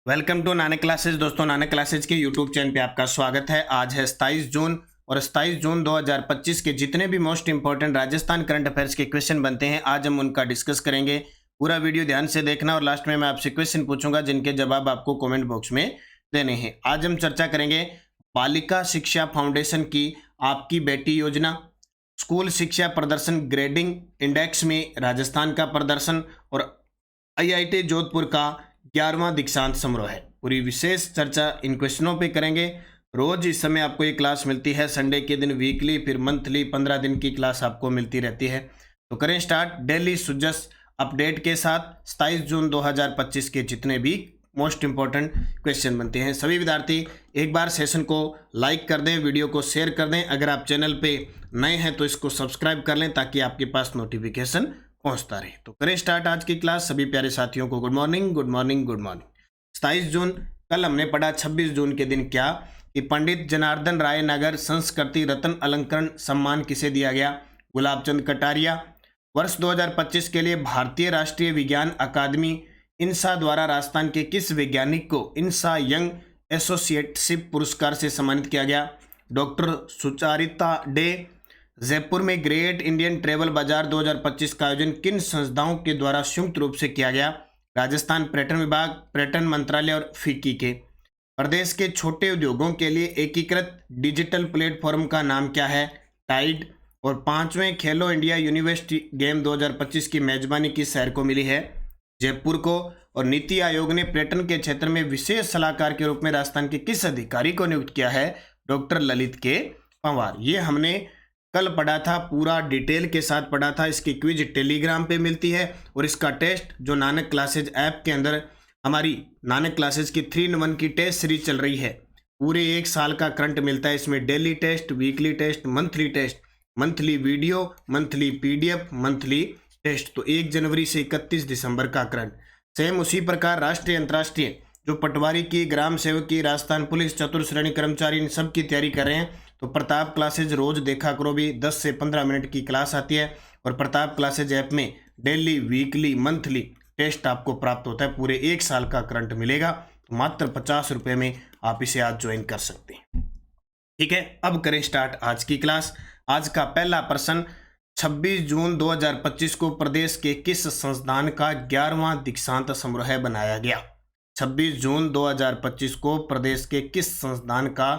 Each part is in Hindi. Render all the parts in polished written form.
Welcome to Nanak classes. दोस्तों, नानक क्लासेज के यूट्यूब चैनल पे आपका स्वागत है। आज है 27 जून और 27 जून 2025 के जितने भी most important Rajasthan current affairs के क्वेश्चन बनते हैं आज हम उनका डिस्कस करेंगे। पूरा वीडियो ध्यान से देखना और लास्ट में मैं आपसे क्वेश्चन पूछूंगा जिनके जवाब आपको कमेंट बॉक्स में देने हैं। आज हम चर्चा करेंगे बालिका शिक्षा फाउंडेशन की आपकी बेटी योजना, स्कूल शिक्षा प्रदर्शन ग्रेडिंग इंडेक्स में राजस्थान का प्रदर्शन और IIT जोधपुर का 11वां दीक्षांत समारोह है। पूरी विशेष चर्चा इन क्वेश्चनों पे करेंगे। रोज इस समय आपको ये क्लास मिलती है, संडे के दिन वीकली, फिर मंथली 15 दिन की क्लास आपको मिलती रहती है। तो करें स्टार्ट डेली सुजस अपडेट के साथ 27 जून 2025 के जितने भी मोस्ट इंपॉर्टेंट क्वेश्चन बनते हैं। सभी विद्यार्थी एक बार सेशन को लाइक कर दें, वीडियो को शेयर कर दें। अगर आप चैनल पे नए हैं तो इसको सब्सक्राइब कर लें ताकि आपके पास नोटिफिकेशन पहुंचता रहे। तो करें स्टार्ट आज की क्लास। सभी प्यारे साथियों को good morning, good morning, good morning. 27 जून, कल हमने पढ़ा 26 जून के दिन क्या कि पंडित जनार्दन राय नगर संस्कृति रत्न अलंकरण सम्मान किसे दिया गया? गुलाबचंद कटारिया। वर्ष 2025 के लिए भारतीय राष्ट्रीय विज्ञान अकादमी इंसा द्वारा राजस्थान के किस वैज्ञानिक को इंसा यंग एसोसिएटशिप पुरस्कार से सम्मानित किया गया? Doctor Sucharita day. जयपुर में ग्रेट इंडियन ट्रेवल बाजार 2025 का आयोजन किन संस्थाओं के द्वारा संयुक्त रूप से किया गया? राजस्थान पर्यटन विभाग, पर्यटन मंत्रालय और फिक्की के। प्रदेश के छोटे उद्योगों के लिए एकीकृत डिजिटल प्लेटफॉर्म का नाम क्या है? टाइड। और 5वें खेलो इंडिया यूनिवर्सिटी गेम 2025 की मेजबानी किस शहर को मिली है? जयपुर को। और नीति आयोग ने पर्यटन के क्षेत्र में विशेष सलाहकार के रूप में राजस्थान के किस अधिकारी को नियुक्त किया है? डॉक्टर ललित के पंवार। ये हमने कल पढ़ा था, पूरा डिटेल के साथ पढ़ा था। इसकी क्विज टेलीग्राम पे मिलती है और इसका टेस्ट जो नानक क्लासेज ऐप के अंदर हमारी नानक क्लासेज की 3 in 1 की टेस्ट सीरीज चल रही है। पूरे 1 साल का करंट मिलता है इसमें। Daily test, weekly test, monthly video, monthly PDF, monthly test. तो 1 जनवरी से 31 दिसंबर का करंट। सेम उसी प्रकार राष्ट्रीय अंतर्राष्ट्रीय जो पटवारी की, ग्राम सेवक की, राजस्थान पुलिस, चतुर्श्रेणी कर्मचारी, इन सब की तैयारी कर रहे हैं तो प्रताप क्लासेज रोज देखा करो भी। 10 से 15 मिनट की क्लास आती है और प्रताप क्लासेज ऐप में डेली, वीकली, मंथली टेस्ट आपको प्राप्त होता है। पूरे 1 साल का करंट मिलेगा। तो मात्र 50 रुपये में आप इसे आज ज्वाइन कर सकते हैं। ठीक है, अब करें स्टार्ट आज की क्लास। आज का पहला प्रश्न, 26 जून 2025 को प्रदेश के किस संस्थान का 11वां दीक्षांत समारोह बनाया गया? 26 जून 2025 को प्रदेश के किस संस्थान का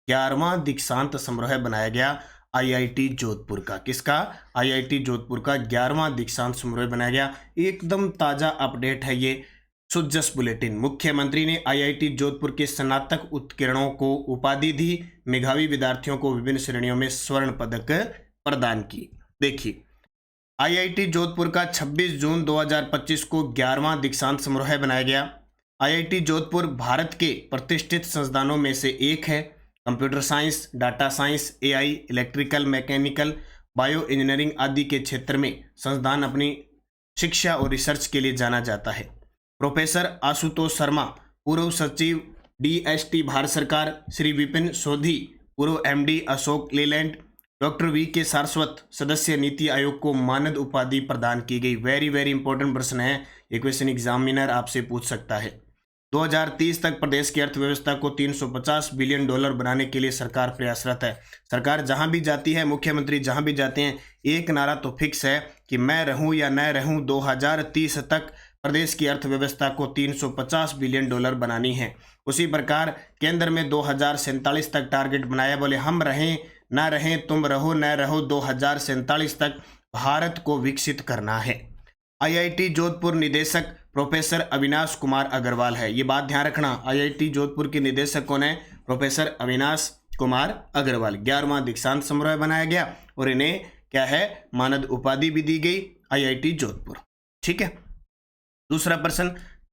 11वां दीक्षांत समारोह बनाया गया? IIT जोधपुर का। किसका? IIT जोधपुर का 11वां दीक्षांत समारोह बनाया गया। एकदम ताजा अपडेट है ये सुजस बुलेटिन। मुख्यमंत्री ने IIT जोधपुर के स्नातक उत्कीर्णों को उपाधि दी। मेधावी विद्यार्थियों को विभिन्न श्रेणियों में स्वर्ण पदक प्रदान की। देखिए, IIT जोधपुर का 26 जून 2025 को 11वां दीक्षांत समारोह बनाया गया। IIT जोधपुर भारत के प्रतिष्ठित संस्थानों में से एक है। Computer science, data science, AI, electrical, mechanical, bio engineering आदि के क्षेत्र में संस्थान अपनी शिक्षा और रिसर्च के लिए जाना जाता है। प्रोफेसर आशुतोष शर्मा, पूर्व सचिव DST भारत सरकार, श्री विपिन सोधी, पूर्व MD Ashok Leyland, doctor VK Saraswat, सदस्य नीति आयोग को मानद उपाधि प्रदान की गई। वेरी वेरी इंपॉर्टेंट प्रश्न है, ये क्वेश्चन एग्जामिनर आपसे पूछ सकता है। 2030 तक प्रदेश की अर्थव्यवस्था को $350 बिलियन बनाने के लिए सरकार प्रयासरत है। सरकार जहां भी जाती है, मुख्यमंत्री जहां भी जाते हैं, एक नारा तो फिक्स है कि मैं रहूं या न रहूं, 2030 तक प्रदेश की अर्थव्यवस्था को $350 बिलियन बनानी है। उसी प्रकार केंद्र में 2047 तक टारगेट बनाया। बोले हम रहें ना रहें, तुम रहो न रहो, 2047 तक भारत को विकसित करना है। IIT जोधपुर निदेशक प्रोफेसर अविनाश कुमार अग्रवाल है। ये बात ध्यान रखना, IIT जोधपुर के निदेशक कौन है? प्रोफेसर अविनाश कुमार अग्रवाल। 11वां दीक्षांत समारोह बनाया गया और इन्हें क्या है, मानद उपाधि भी दी गई IIT जोधपुर। ठीक है, दूसरा प्रश्न,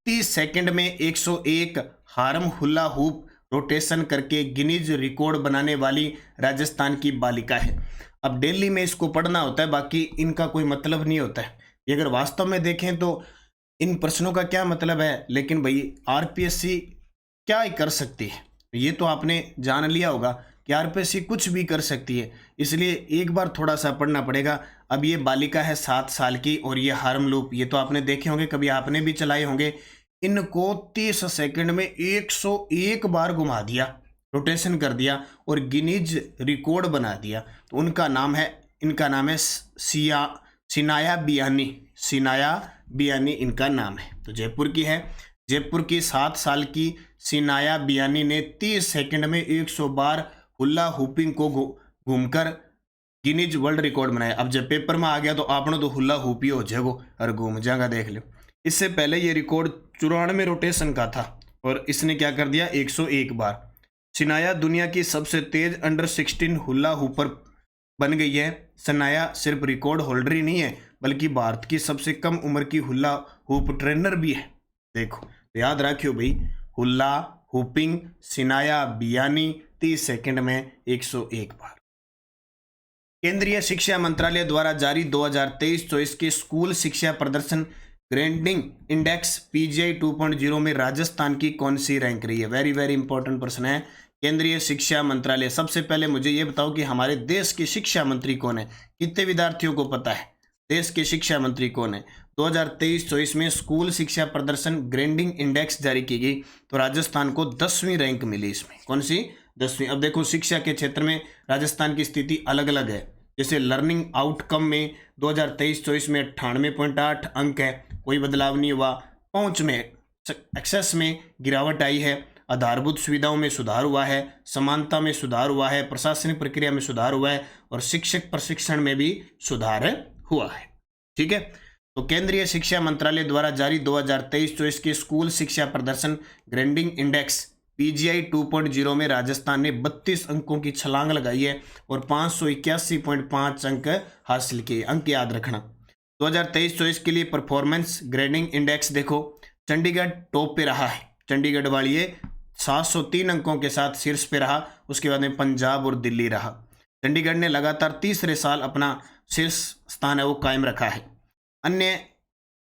30 सेकंड में 101 हार्म हुला हुप रोटेशन करके गिनीज रिकॉर्ड बनाने वाली राजस्थान की बालिका है। अब डेली में इसको पढ़ना होता है, बाकी इनका कोई मतलब नहीं होता है। ये अगर वास्तव में देखें तो इन प्रश्नों का क्या मतलब है, लेकिन भाई RPSC क्या ही कर सकती है, ये तो आपने जान लिया होगा कि RPSC कुछ भी कर सकती है। इसलिए एक बार थोड़ा सा पढ़ना पड़ेगा। अब ये बालिका है 7 साल की और ये हार्म लूप, ये तो आपने देखे होंगे, कभी आपने भी चलाए होंगे। इनको 30 सेकंड में 101 बार घुमा दिया, रोटेशन कर दिया और गिनीज रिकॉर्ड बना दिया। तो इनका नाम है सिनाया बियानी। सिनाया बियानी इनका नाम है। तो जयपुर की है। जयपुर की 7 साल की सिनाया बियानी ने 30 सेकंड में 100 बार हुला हुपिंग को घूमकर गिनीज वर्ल्ड रिकॉर्ड बनाया। अब जब पेपर में आ गया तो आपने तो हुला हुपी हो जाएगो और घूम जाएगा, देख लो। इससे पहले ये रिकॉर्ड 94 रोटेशन का था और इसने क्या कर दिया, 101 बार। सिनाया दुनिया की सबसे तेज अंडर 16 हुला हुपर बन गई है। सिनाया सिर्फ रिकॉर्ड होल्डर ही नहीं है बल्कि भारत की सबसे कम उम्र की हुला हुप ट्रेनर भी है। देखो तो याद रखियो भाई, हुला हुपिंग सिनाया बियानी 30 सेकंड में 101 बार। केंद्रीय शिक्षा मंत्रालय द्वारा जारी 2023-24 के स्कूल शिक्षा प्रदर्शन ग्रेडिंग इंडेक्स PGI 2.0 में राजस्थान की कौन सी रैंक रही है। वेरी वेरी इंपॉर्टेंट प्रश्न है। केंद्रीय शिक्षा मंत्रालय, सबसे पहले मुझे ये बताओ कि हमारे देश के शिक्षा मंत्री कौन है। कितने विद्यार्थियों को पता है देश के शिक्षा मंत्री कौन है। 2023-24 में स्कूल शिक्षा प्रदर्शन ग्रेडिंग इंडेक्स जारी की गई तो राजस्थान को 10वीं रैंक मिली। इसमें कौन सी, 10वीं। अब देखो शिक्षा के क्षेत्र में राजस्थान की स्थिति अलग अलग है। जैसे लर्निंग आउटकम में 2023-24 में 98.8 अंक है, कोई बदलाव नहीं हुआ। पहुंच में एक्सेस में गिरावट आई है। आधारभूत सुविधाओं में सुधार हुआ है। समानता में सुधार हुआ है। प्रशासनिक प्रक्रिया में सुधार हुआ है और शिक्षक प्रशिक्षण में भी सुधार हुआ है। ठीक है। तो केंद्रीय शिक्षा मंत्रालय द्वारा जारी 2023-24 के स्कूल शिक्षा प्रदर्शन ग्रेडिंग इंडेक्स PGI 2.0 में राजस्थान ने 32 अंकों की छलांग लगाई है और 581.5 अंक हासिल किए। अंक याद रखना। 2023-24 के लिए परफॉर्मेंस ग्रेडिंग इंडेक्स देखो, चंडीगढ़ टॉप पे रहा है। चंडीगढ़ वाली 703 अंकों के साथ शीर्ष पे रहा। उसके बाद में पंजाब और दिल्ली रहा। चंडीगढ़ ने लगातार तीसरे साल अपना शीर्ष स्थान है वो कायम रखा है। अन्य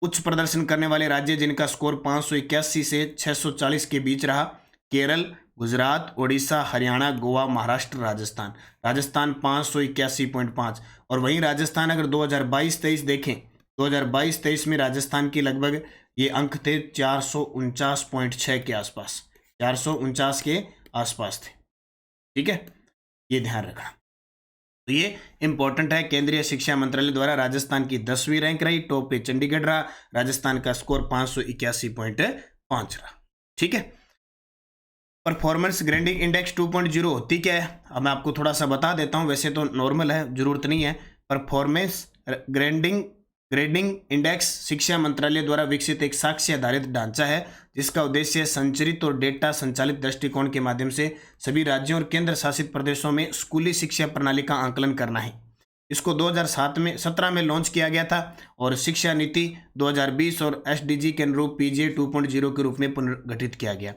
उच्च प्रदर्शन करने वाले राज्य जिनका स्कोर 581 से 640 के बीच रहा, केरल, गुजरात, ओडिशा, हरियाणा, गोवा, महाराष्ट्र, राजस्थान। राजस्थान 581.5। और वहीं राजस्थान अगर 2022-23 देखें, 2022-23 में राजस्थान की लगभग ये अंक थे 449.6 के आसपास, 449 के आसपास थे। ठीक है, ये ध्यान रखना। तो ये इंपॉर्टेंट है। केंद्रीय शिक्षा मंत्रालय द्वारा राजस्थान की 10वीं रैंक रही। टॉप पे चंडीगढ़ रहा। राजस्थान का स्कोर 581.5 रहा। ठीक है। परफॉर्मेंस ग्रेडिंग इंडेक्स 2.0 होती क्या है, अब मैं आपको थोड़ा सा बता देता हूं। वैसे तो नॉर्मल है, जरूरत नहीं है। परफॉर्मेंस ग्रेडिंग इंडेक्स शिक्षा मंत्रालय द्वारा विकसित एक साक्ष्य आधारित ढांचा है जिसका उद्देश्य संरचित और डेटा संचालित दृष्टिकोण के माध्यम से सभी राज्यों और केंद्र शासित प्रदेशों में स्कूली शिक्षा प्रणाली का आकलन करना है। इसको 2017 में लॉन्च किया गया था और शिक्षा नीति 2020 और SDG के अनुरूप PGI 2.0 के रूप में पुनर्गठित किया गया।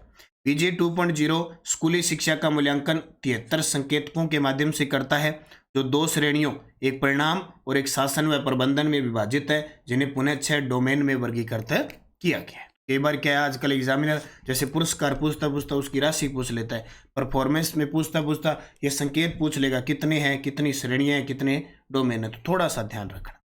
PGI 2.0 स्कूली शिक्षा का मूल्यांकन 73 संकेतकों के माध्यम से करता है जो 2 श्रेणियों, एक परिणाम और एक शासन व प्रबंधन में विभाजित है, जिन्हें पुनः 6 डोमेन में वर्गीकृत किया गया है। कई बार क्या है, आजकल एग्जामिनर जैसे पुरस्कार पूछता उसकी राशि पूछ लेता है, परफॉर्मेंस में पूछता ये संकेत पूछ लेगा, कितने हैं, कितनी श्रेणियां हैं, कितने डोमेन है। तो थोड़ा सा ध्यान रखना।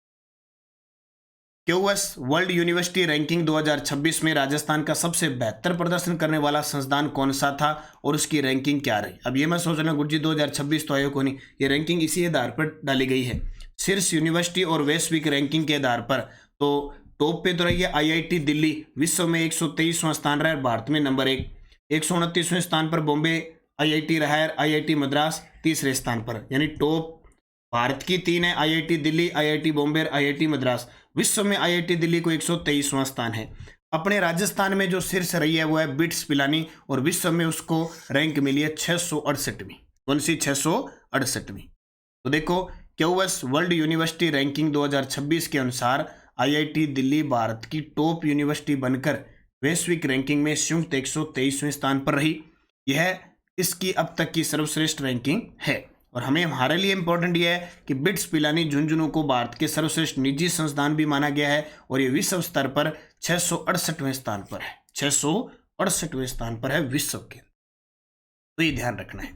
QS वर्ल्ड यूनिवर्सिटी रैंकिंग 2026 में राजस्थान का सबसे बेहतर प्रदर्शन करने वाला संस्थान कौन सा था और उसकी रैंकिंग क्या रही। अब ये मैं सोच रहा हूँ गुरुजी 2026 तो आयोग को नहीं, ये रैंकिंग इसी आधार पर डाली गई है, शीर्ष यूनिवर्सिटी और वैश्विक रैंकिंग के आधार पर। तो टॉप पे तो रही है IIT दिल्ली, विश्व में 123वां स्थान रहा है, भारत में नंबर 1। 129वें स्थान पर बॉम्बे IIT रहा है, IIT मद्रास तीसरे स्थान पर। यानी टॉप भारत की 3 है, IIT Delhi, IIT Bombay, IIT Madras. विश्व में IIT दिल्ली को 123वां स्थान है। अपने राजस्थान में जो शीर्ष रही है वो है बिट्स पिलानी और विश्व में उसको रैंक मिली है 668वीं। कौन सी, 668वीं। तो देखो QS वर्ल्ड यूनिवर्सिटी रैंकिंग 2026 के अनुसार IIT दिल्ली भारत की टॉप यूनिवर्सिटी बनकर वैश्विक रैंकिंग में संयुक्त 123वें स्थान पर रही। यह इसकी अब तक की सर्वश्रेष्ठ रैंकिंग है और हमारे लिए इंपॉर्टेंट यह है कि बिट्स पिलानी झुंझुनू को भारत के सर्वश्रेष्ठ निजी संस्थान भी माना गया है और ये विश्व स्तर पर 668वें स्थान पर है। 668वें स्थान पर है विश्व के। तो ये ध्यान रखना है।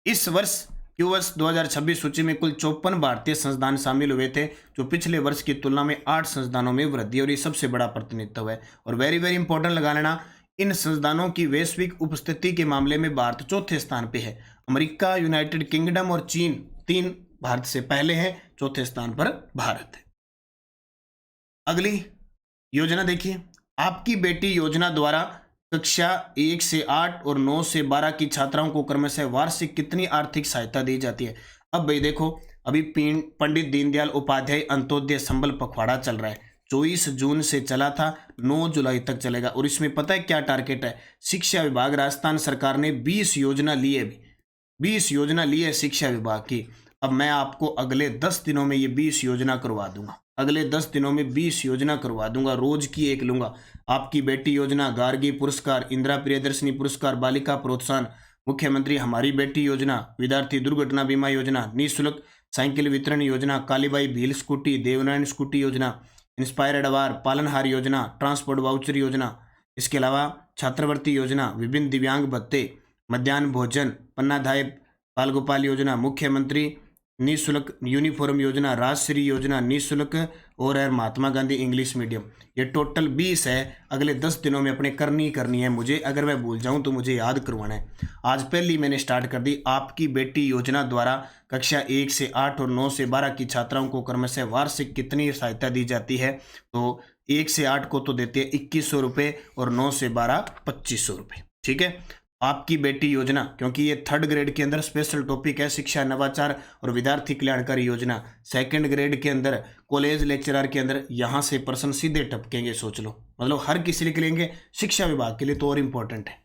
इस वर्ष क्यूएस 2026 सूची में कुल 54 भारतीय संस्थान शामिल हुए थे, जो पिछले वर्ष की तुलना में 8 संस्थानों में वृद्धि, और ये सबसे बड़ा प्रतिनिधित्व है। और वेरी वेरी इंपॉर्टेंट लगा लेना, इन संस्थानों की वैश्विक उपस्थिति के मामले में भारत चौथे स्थान पे है। अमेरिका, यूनाइटेड किंगडम और चीन तीन भारत से पहले है, चौथे स्थान पर भारत है। अगली योजना देखिए, आपकी बेटी योजना द्वारा कक्षा 1 से 8 और 9 से 12 की छात्राओं को क्रमशः वार्षिक कितनी आर्थिक सहायता दी जाती है। अब भाई देखो, अभी पंडित दीनदयाल उपाध्याय अंत्योदय संबल पखवाड़ा चल रहा है, 24 जून से चला था, 9 जुलाई तक चलेगा। और इसमें पता है क्या टारगेट है? शिक्षा विभाग, राजस्थान सरकार ने 20 योजना ली है, 20 योजना ली है शिक्षा विभाग की। अब मैं आपको अगले 10 दिनों में ये 20 योजना करवा दूंगा, अगले 10 दिनों में 20 योजना करवा दूंगा, रोज की एक लूंगा। आपकी बेटी योजना, गार्गी पुरस्कार, इंदिरा प्रियदर्शनी पुरस्कार, बालिका प्रोत्साहन, मुख्यमंत्री हमारी बेटी योजना, विद्यार्थी दुर्घटना बीमा योजना, निःशुल्क साइकिल वितरण योजना, कालीबाई भील स्कूटी, देवनारायण स्कूटी योजना, इंस्पायर्ड अवार्ड, पालनहार योजना, ट्रांसपोर्ट वाउचर योजना, इसके अलावा छात्रवृत्ति योजना, विभिन्न दिव्यांग भत्ते, मध्याह्न भोजन, पन्नाधाय बाल गोपाल योजना, मुख्यमंत्री निःशुल्क यूनिफॉर्म योजना, राजश्री योजना, निःशुल्क और है महात्मा गांधी इंग्लिश मीडियम। ये टोटल 20 है, अगले 10 दिनों में अपने करनी है मुझे। अगर मैं भूल जाऊं तो मुझे याद करवाना है। आज पहली मैंने स्टार्ट कर दी। आपकी बेटी योजना द्वारा कक्षा 1 से 8 और 9 से 12 की छात्राओं को क्रमशः वार्षिक कितनी सहायता दी जाती है? तो 1 से 8 को तो देते हैं 2100 रुपये और 9 से 12 2500 रुपये। ठीक है, आपकी बेटी योजना, क्योंकि ये 3rd ग्रेड के अंदर स्पेशल टॉपिक है, शिक्षा नवाचार और विद्यार्थी कल्याणकारी योजना। 2nd ग्रेड के अंदर कॉलेज लेक्चरर के अंदर यहाँ से प्रश्न सीधे टपकेंगे, सोच लो, मतलब हर किसी के लेंगे, शिक्षा विभाग के लिए तो और इम्पोर्टेंट है।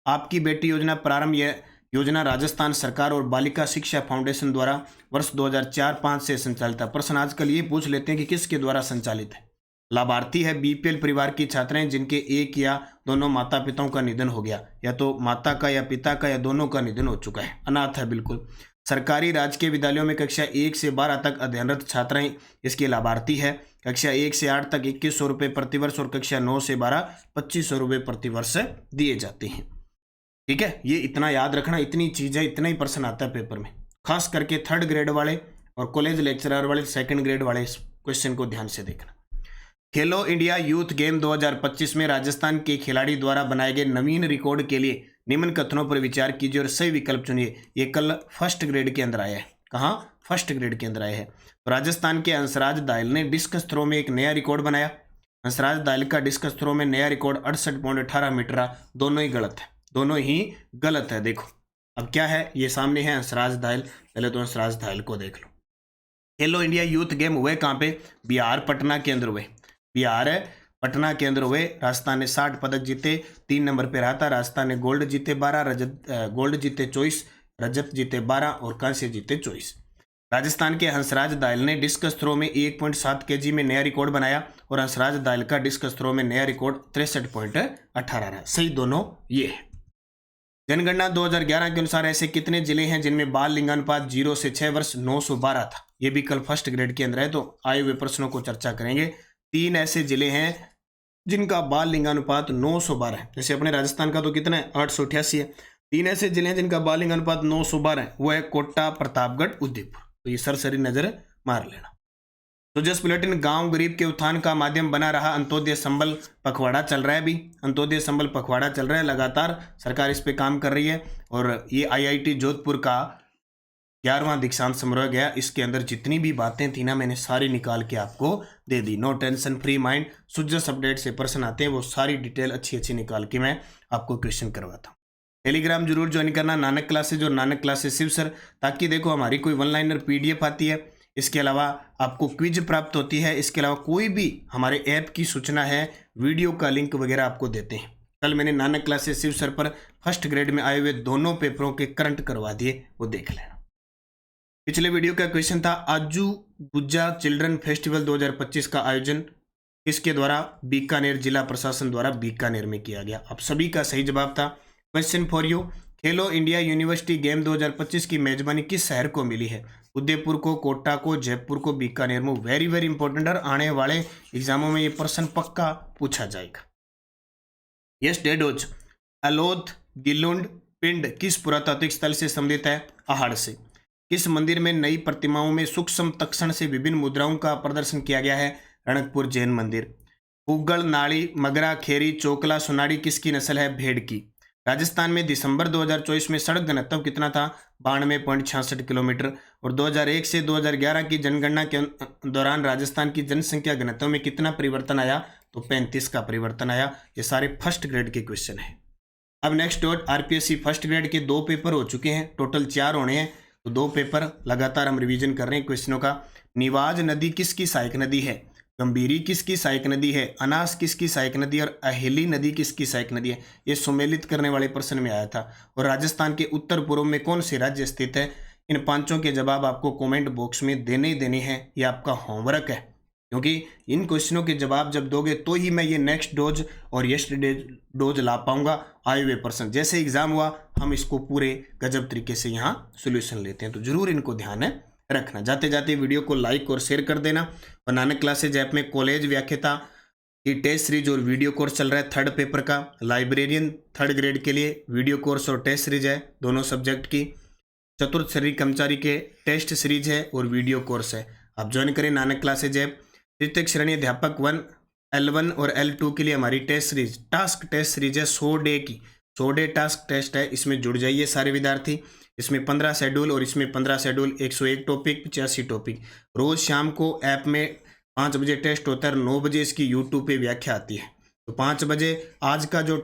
आपकी बेटी योजना प्रारंभ, यह योजना राजस्थान सरकार और बालिका शिक्षा फाउंडेशन द्वारा वर्ष 2004-5 से संचालित है। प्रश्न आजकल ये पूछ लेते हैं कि किसके द्वारा संचालित है। लाभार्थी है बीपीएल परिवार की छात्राएं जिनके एक या दोनों माता पिताओं का निधन हो गया, या तो माता का या पिता का या दोनों का निधन हो चुका है, अनाथ है बिल्कुल। सरकारी राजकीय विद्यालयों में कक्षा 1 से 12 तक अध्ययनरत छात्राएं इसके लाभार्थी है। कक्षा 1 से 8 तक 2100 रुपये प्रतिवर्ष और कक्षा 9 से 12 2500 रुपये प्रतिवर्ष दिए जाते हैं। ठीक है, ये इतना याद रखना, इतनी चीज़ है, इतना ही प्रश्न आता है पेपर में, खास करके 3rd ग्रेड वाले और कॉलेज लेक्चरर वाले 2nd ग्रेड वाले इस क्वेश्चन को ध्यान से देखना। खेलो इंडिया यूथ गेम 2025 में राजस्थान के खिलाड़ी द्वारा बनाए गए नवीन रिकॉर्ड के लिए निम्न कथनों पर विचार कीजिए और सही विकल्प चुनिए। ये कल 1st ग्रेड के अंदर आया है। कहाँ? 1st ग्रेड के अंदर आया है। तो राजस्थान के हंसराज दायल ने डिस्कस थ्रो में एक नया रिकॉर्ड बनाया। हंसराज दायल का डिस्कस थ्रो में नया रिकॉर्ड 68.18 मीटर रहा। दोनों ही गलत है, दोनों ही गलत है। देखो अब क्या है, ये सामने है हंसराज दायल, पहले तो हंसराज दायल को देख लो। खेलो इंडिया यूथ गेम हुए कहाँ पे? बिहार पटना के अंदर हुए, बिहार पटना के अंदर हुए। राजस्थान ने 60 पदक जीते, 3 नंबर पे रहा था। राजस्थान ने गोल्ड जीते 12, गोल्ड जीते 24, रजत जीते 12 और कांस्य जीते 24। राजस्थान के हंसराज दायल ने डिस्कस थ्रो में 1.7 kg में नया रिकॉर्ड बनाया और हंसराज दायल का डिस्कस थ्रो में नया रिकॉर्ड 63.18 रहा। सही दोनों ये है। जनगणना 2011 के अनुसार ऐसे कितने जिले हैं जिनमें बाल लिंगानुपात 0 से 6 वर्ष 912 था? ये भी कल 1st ग्रेड के अंदर है, तो आए हुए प्रश्नों को चर्चा करेंगे। 3 ऐसे जिले हैं जिनका बाल लिंगानुपात 912 है। जैसे अपने राजस्थान का तो कितना है? 888 है। 3 ऐसे जिले हैं जिनका बाल लिंगानुपात 912 है, वो है कोटा, प्रतापगढ़, उदयपुर। तो ये सरसरी नजर मार लेना। तो जस्ट बुलेटिन, गांव गरीब के उत्थान का माध्यम बना रहा अंत्योदय संबल पखवाड़ा चल रहा है। अभी अंत्योदय संबल पखवाड़ा चल रहा है, लगातार सरकार इस पे काम कर रही है। और ये IIT जोधपुर का 11वां दीक्षांत समारोह गया, इसके अंदर जितनी भी बातें थी ना, मैंने सारी निकाल के आपको दे दी। No tension, free mind. सुजस अपडेट से प्रश्न आते हैं, वो सारी डिटेल अच्छी निकाल के मैं आपको क्वेश्चन करवाता हूँ। टेलीग्राम जरूर ज्वाइन करना, नानक क्लासेज और नानक क्लासेज शिव सर, ताकि देखो हमारी कोई 1-लाइनर PDF आती है, इसके अलावा आपको क्विज प्राप्त होती है, इसके अलावा कोई भी हमारे ऐप की सूचना है, वीडियो का लिंक वगैरह आपको देते हैं। कल मैंने नानक क्लासेज शिव सर पर 1st ग्रेड में आए हुए दोनों पेपरों के करंट करवा दिए, वो देख लेना। पिछले वीडियो का क्वेश्चन था, आजू गुज्जा चिल्ड्रन फेस्टिवल 2025 का आयोजन किसके द्वारा? बीकानेर जिला प्रशासन द्वारा बीकानेर में किया गया। आप सभी का सही जवाब था। Question for you, Khelo India university game 2025 की मेजबानी किस शहर को मिली है? उदयपुर को, कोटा को, जयपुर को, बीकानेर में। वेरी वेरी इंपॉर्टेंट, और आने वाले एग्जामों में ये प्रश्न पक्का पूछा जाएगा। यस डेडोज, अलोथ गिलुंड पिंड किस पुरातात्विक स्थल से संबंधित है? आहड़ से। किस मंदिर में नई प्रतिमाओं में सूक्ष्म तक्षण से विभिन्न मुद्राओं का प्रदर्शन किया गया है? रणकपुर जैन मंदिर। पुगल, नाड़ी, मगरा, खेरी, चोकला, सोनाड़ी किसकी नस्ल है? भेड़ की। राजस्थान में दिसंबर 2024 में सड़क घनत्व कितना था? 92.66 किलोमीटर। और 2001 से 2011 की जनगणना के दौरान राजस्थान की जनसंख्या घनत्व में कितना परिवर्तन आया? तो 35 का परिवर्तन आया। ये सारे फर्स्ट ग्रेड के क्वेश्चन हैं। अब next dot, RPSC first grade के 2 पेपर हो चुके हैं, टोटल 4 होने हैं, तो 2 पेपर लगातार हम रिवीजन कर रहे हैं क्वेश्चनों का। निवाज नदी किसकी सहायक नदी है? गंभीरी किसकी सहायक नदी है? अनास किसकी सहायक नदी और अहेली नदी किसकी सहायक नदी है? ये सुमेलित करने वाले प्रश्न में आया था। और राजस्थान के उत्तर पूर्व में कौन से राज्य स्थित है? इन 5 के जवाब आपको कमेंट बॉक्स में देने ही देने हैं। ये आपका होमवर्क है, क्योंकि इन क्वेश्चनों के जवाब जब दोगे तो ही मैं ये नेक्स्ट डोज और यस्टरडे डोज ला पाऊंगा आए हुए प्रश्न। जैसे एग्जाम हुआ हम इसको पूरे गजब तरीके से यहाँ सोल्यूशन लेते हैं, तो जरूर इनको ध्यान है रखना। जाते जाते वीडियो को लाइक और शेयर कर देना। और नानक क्लासेज ऐप में कॉलेज व्याख्याता की टेस्ट सीरीज और वीडियो कोर्स चल रहा है 3rd पेपर का। लाइब्रेरियन 3rd ग्रेड के लिए वीडियो कोर्स और टेस्ट सीरीज है दोनों सब्जेक्ट की। चतुर्थ श्रेणी कर्मचारी के टेस्ट सीरीज है और वीडियो कोर्स है। आप ज्वाइन करें नानक क्लासेज ऐप। तृतीय श्रेणी अध्यापक 1 L1 और L2 के लिए हमारी test series task test series है 100 डे की। 100 डे टास्क टेस्ट है, इसमें जुड़ जाइए सारे विद्यार्थी। इसमें 15 शेड्यूल और इसमें 15 शेड्यूल, 101 टॉपिक, 85 टॉपिक। रोज शाम को ऐप में 5 बजे टेस्ट होता है, 9 बजे इसकी यूट्यूब पे व्याख्या आती है। तो 5 बजे आज का जो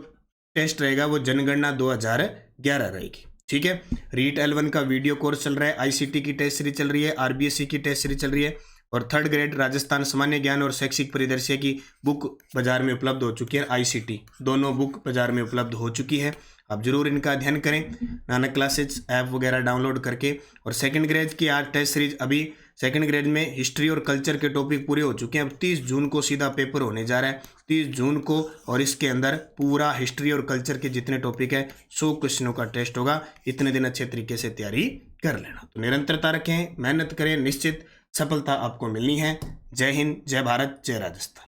टेस्ट रहेगा वो जनगणना 2011 रहेगी, ठीक है। रीट L1 का वीडियो कोर्स चल रहा है, ICT की टेस्ट सीरीज चल रही है, RBSC की टेस्ट सीरीज चल रही है और 3rd ग्रेड राजस्थान सामान्य ज्ञान और शैक्षिक परिदृश्य की बुक बाजार में उपलब्ध हो चुकी है। ICT दोनों बुक बाजार में उपलब्ध हो चुकी है। आप जरूर इनका अध्ययन करें नानक क्लासेज ऐप वगैरह डाउनलोड करके। और 2nd ग्रेड की आज टेस्ट सीरीज, अभी 2nd ग्रेड में हिस्ट्री और कल्चर के टॉपिक पूरे हो चुके हैं। अब 30 जून को सीधा पेपर होने जा रहा है, 30 जून को, और इसके अंदर पूरा हिस्ट्री और कल्चर के जितने टॉपिक है 100 क्वेश्चनों का टेस्ट होगा। इतने दिन अच्छे तरीके से तैयारी कर लेना। तो निरंतरता रखें, मेहनत करें, निश्चित सफलता आपको मिलनी है। जय हिंद, जय भारत, जय राजस्थान।